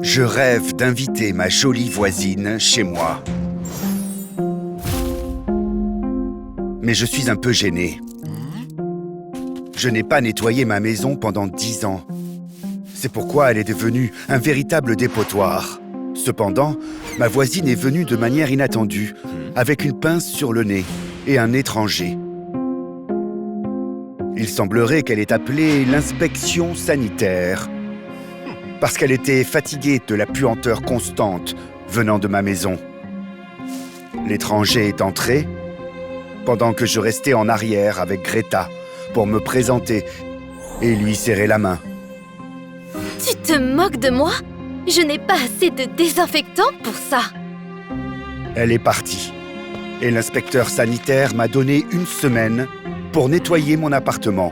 Je rêve d'inviter ma jolie voisine chez moi. Mais je suis un peu gêné. Je n'ai pas nettoyé ma maison pendant 10 ans. C'est pourquoi elle est devenue un véritable dépotoir. Cependant, ma voisine est venue de manière inattendue, avec une pince sur le nez et un étranger. Il semblerait qu'elle ait appelé l'inspection sanitaire, parce qu'elle était fatiguée de la puanteur constante venant de ma maison. L'étranger est entré, pendant que je restais en arrière avec Greta pour me présenter et lui serrer la main. Tu te moques de moi? Je n'ai pas assez de désinfectant pour ça. Elle est partie, et l'inspecteur sanitaire m'a donné 1 semaine pour nettoyer mon appartement,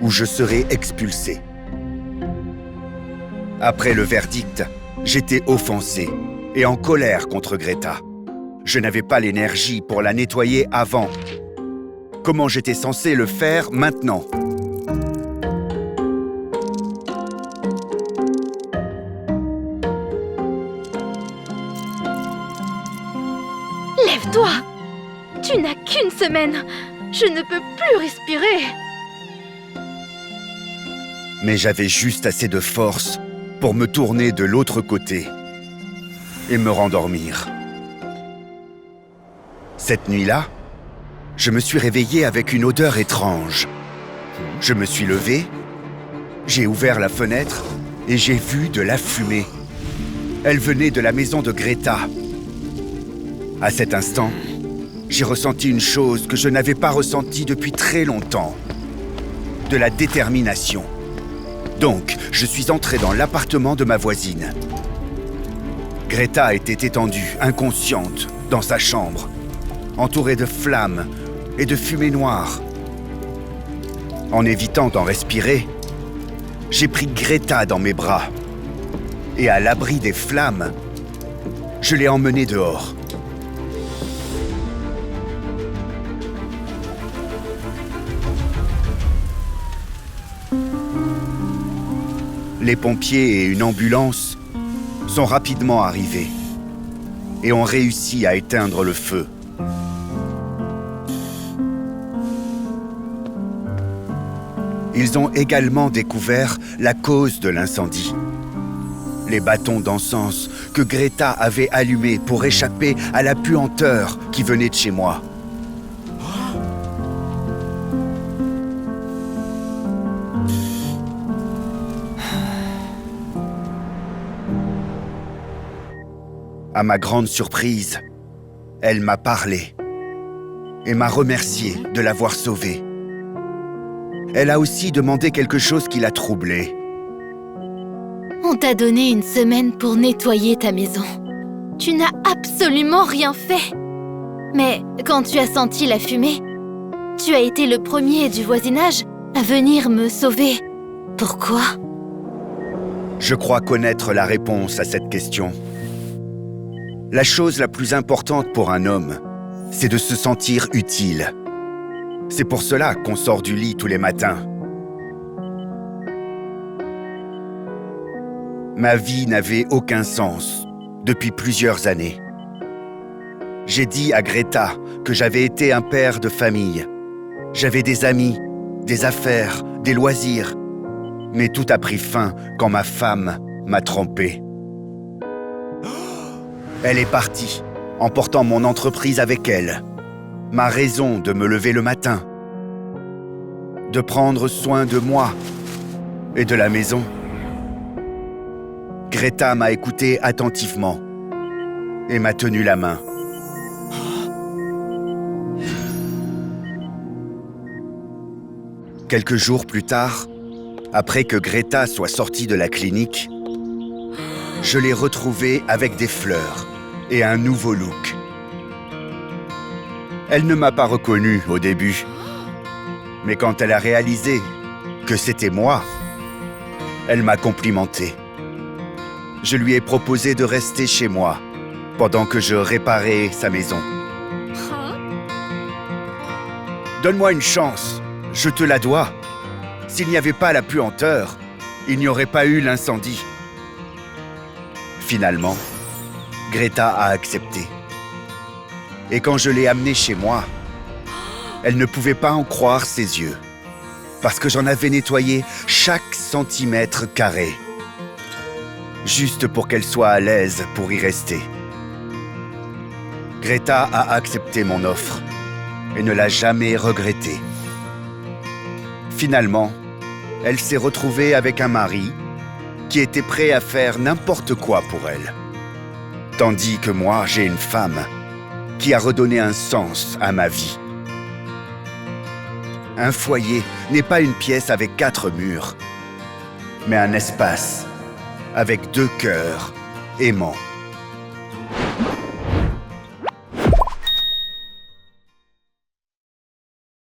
où je serai expulsé. Après le verdict, j'étais offensé et en colère contre Greta. Je n'avais pas l'énergie pour la nettoyer avant. Comment j'étais censé le faire maintenant? Lève-toi! Tu n'as qu'1 semaine. Je ne peux plus respirer. Mais j'avais juste assez de force pour me tourner de l'autre côté et me rendormir. Cette nuit-là, je me suis réveillé avec une odeur étrange. Je me suis levé, j'ai ouvert la fenêtre et j'ai vu de la fumée. Elle venait de la maison de Greta. À cet instant, j'ai ressenti une chose que je n'avais pas ressentie depuis très longtemps. De la détermination. Donc, je suis entré dans l'appartement de ma voisine. Greta était étendue, inconsciente, dans sa chambre, entourée de flammes et de fumée noire. En évitant d'en respirer, j'ai pris Greta dans mes bras. Et à l'abri des flammes, je l'ai emmenée dehors. Les pompiers et une ambulance sont rapidement arrivés et ont réussi à éteindre le feu. Ils ont également découvert la cause de l'incendie. Les bâtons d'encens que Greta avait allumés pour échapper à la puanteur qui venait de chez moi. À ma grande surprise, elle m'a parlé et m'a remercié de l'avoir sauvée. Elle a aussi demandé quelque chose qui l'a troublée. On t'a donné 1 semaine pour nettoyer ta maison. Tu n'as absolument rien fait. Mais quand tu as senti la fumée, tu as été le premier du voisinage à venir me sauver. Pourquoi? Je crois connaître la réponse à cette question. La chose la plus importante pour un homme, c'est de se sentir utile. C'est pour cela qu'on sort du lit tous les matins. Ma vie n'avait aucun sens depuis plusieurs années. J'ai dit à Greta que j'avais été un père de famille. J'avais des amis, des affaires, des loisirs. Mais tout a pris fin quand ma femme m'a trompé. Elle est partie, emportant mon entreprise avec elle. Ma raison de me lever le matin. De prendre soin de moi et de la maison. Greta m'a écouté attentivement et m'a tenu la main. Quelques jours plus tard, après que Greta soit sortie de la clinique, je l'ai retrouvée avec des fleurs et un nouveau look. Elle ne m'a pas reconnu au début, mais quand elle a réalisé que c'était moi, elle m'a complimenté. Je lui ai proposé de rester chez moi pendant que je réparais sa maison. Donne-moi une chance, je te la dois. S'il n'y avait pas la puanteur, il n'y aurait pas eu l'incendie. Finalement, Greta a accepté. Et quand je l'ai amenée chez moi, elle ne pouvait pas en croire ses yeux, parce que j'en avais nettoyé chaque centimètre carré, juste pour qu'elle soit à l'aise pour y rester. Greta a accepté mon offre et ne l'a jamais regretté. Finalement, elle s'est retrouvée avec un mari qui était prêt à faire n'importe quoi pour elle. Tandis que moi, j'ai une femme qui a redonné un sens à ma vie. Un foyer n'est pas une pièce avec 4 murs, mais un espace avec 2 cœurs aimants.